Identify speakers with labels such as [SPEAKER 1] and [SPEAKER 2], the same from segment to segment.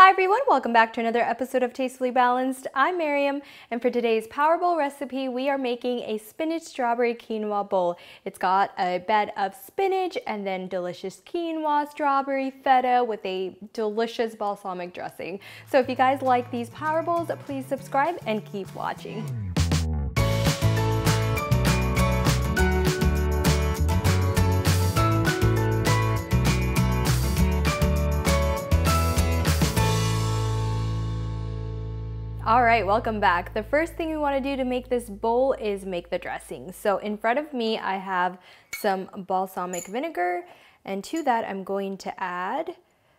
[SPEAKER 1] Hi everyone, welcome back to another episode of Tastefully Balanced. I'm Miriam, and for today's Power Bowl recipe, we are making a spinach strawberry quinoa bowl. It's got a bed of spinach and then delicious quinoa, strawberry, feta with a delicious balsamic dressing. So if you guys like these Power Bowls, please subscribe and keep watching. All right, welcome back. The first thing we want to do to make this bowl is make the dressing. So in front of me, I have some balsamic vinegar, and to that, I'm going to add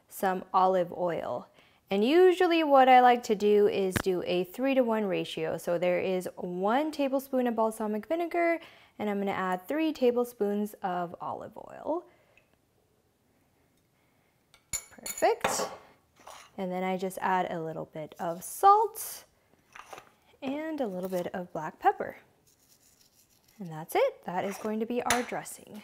[SPEAKER 1] some olive oil. And usually what I like to do is do a 3-to-1 ratio. So there is 1 tablespoon of balsamic vinegar, and I'm going to add 3 tablespoons of olive oil. Perfect. And then I just add a little bit of salt and a little bit of black pepper. And that's it. That is going to be our dressing.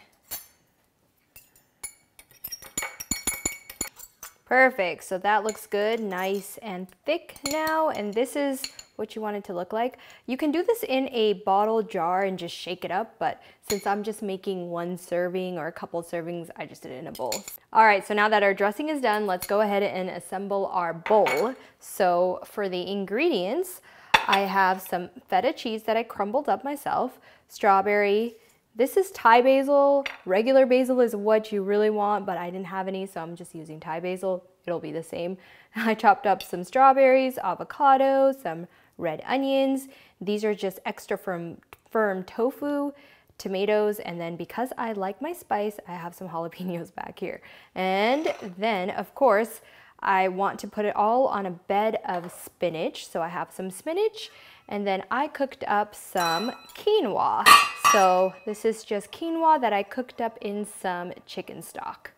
[SPEAKER 1] Perfect. So that looks good, nice and thick now. And this is what you want it to look like. You can do this in a bottle jar and just shake it up, but since I'm just making 1 serving or a couple servings, I just did it in a bowl. All right, so now that our dressing is done, let's go ahead and assemble our bowl. So for the ingredients, I have some feta cheese that I crumbled up myself, strawberry. This is Thai basil. Regular basil is what you really want, but I didn't have any, so I'm just using Thai basil. It'll be the same. I chopped up some strawberries, avocado, some red onions. These are just extra firm tofu, tomatoes, and then because I like my spice, I have some jalapenos back here. And then, of course, I want to put it all on a bed of spinach. So I have some spinach, and then I cooked up some quinoa. So this is just quinoa that I cooked up in some chicken stock.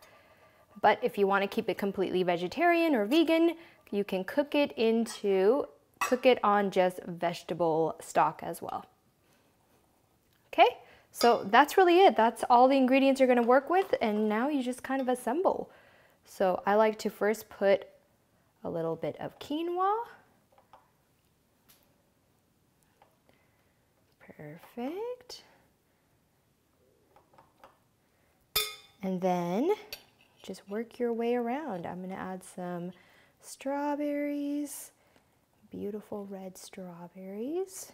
[SPEAKER 1] But if you want to keep it completely vegetarian or vegan, you can cook it on just vegetable stock as well. Okay, so that's really it. That's all the ingredients you're going to work with, and now you just kind of assemble. So I like to first put a little bit of quinoa. Perfect. And then just work your way around. I'm going to add some strawberries, beautiful red strawberries.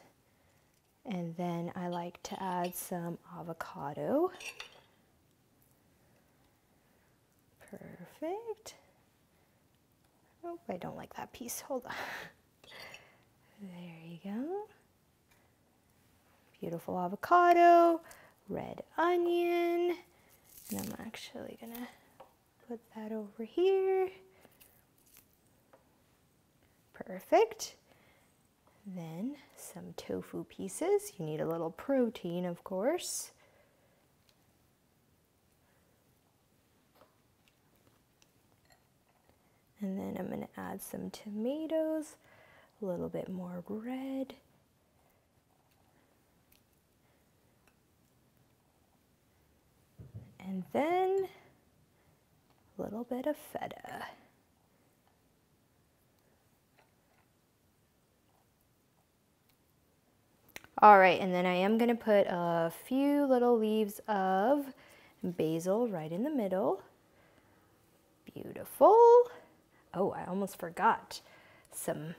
[SPEAKER 1] And then I like to add some avocado. Perfect. Oh, I don't like that piece. Hold on. There you go. Beautiful avocado, red onion. And I'm actually gonna put that over here. Perfect. Then some tofu pieces. You need a little protein, of course. And then I'm going to add some tomatoes, a little bit more red. And then a little bit of feta. All right, and then I am going to put a few little leaves of basil right in the middle. Beautiful. Oh, I almost forgot some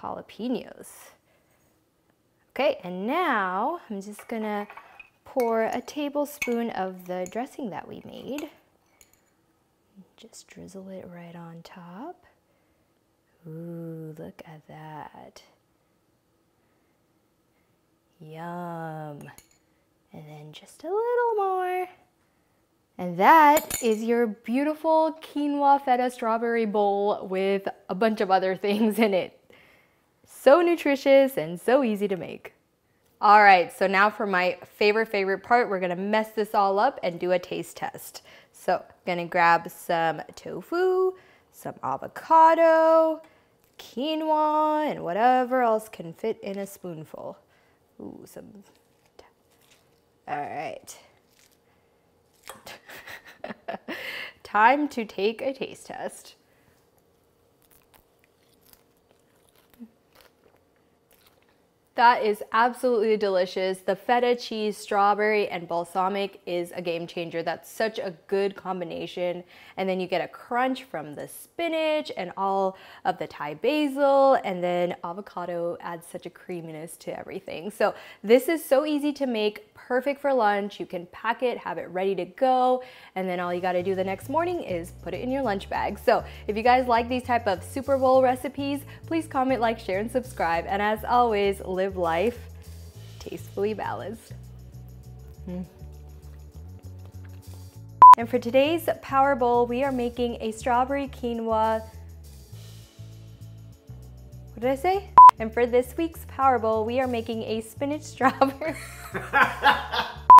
[SPEAKER 1] jalapenos. Okay, and now I'm just going to pour a tablespoon of the dressing that we made. Just drizzle it right on top. Ooh, look at that. Yum. And then just a little more. And that is your beautiful quinoa feta strawberry bowl with a bunch of other things in it. So nutritious and so easy to make. All right, so now for my favorite part, we're gonna mess this all up and do a taste test. So I'm gonna grab some tofu, some avocado, quinoa, and whatever else can fit in a spoonful. Ooh, all right. Time to take a taste test. got is absolutely delicious. The feta cheese, strawberry, and balsamic is a game changer. That's such a good combination. And then you get a crunch from the spinach and all of the Thai basil, and then avocado adds such a creaminess to everything. So this is so easy to make, perfect for lunch. You can pack it, have it ready to go, and then all you gotta do the next morning is put it in your lunch bag. So if you guys like these type of Super Bowl recipes, please comment, like, share, and subscribe. And as always, live life tastefully balanced. And for today's Power Bowl, we are making a strawberry quinoa. What did I say? And for this week's Power Bowl, we are making a spinach strawberry.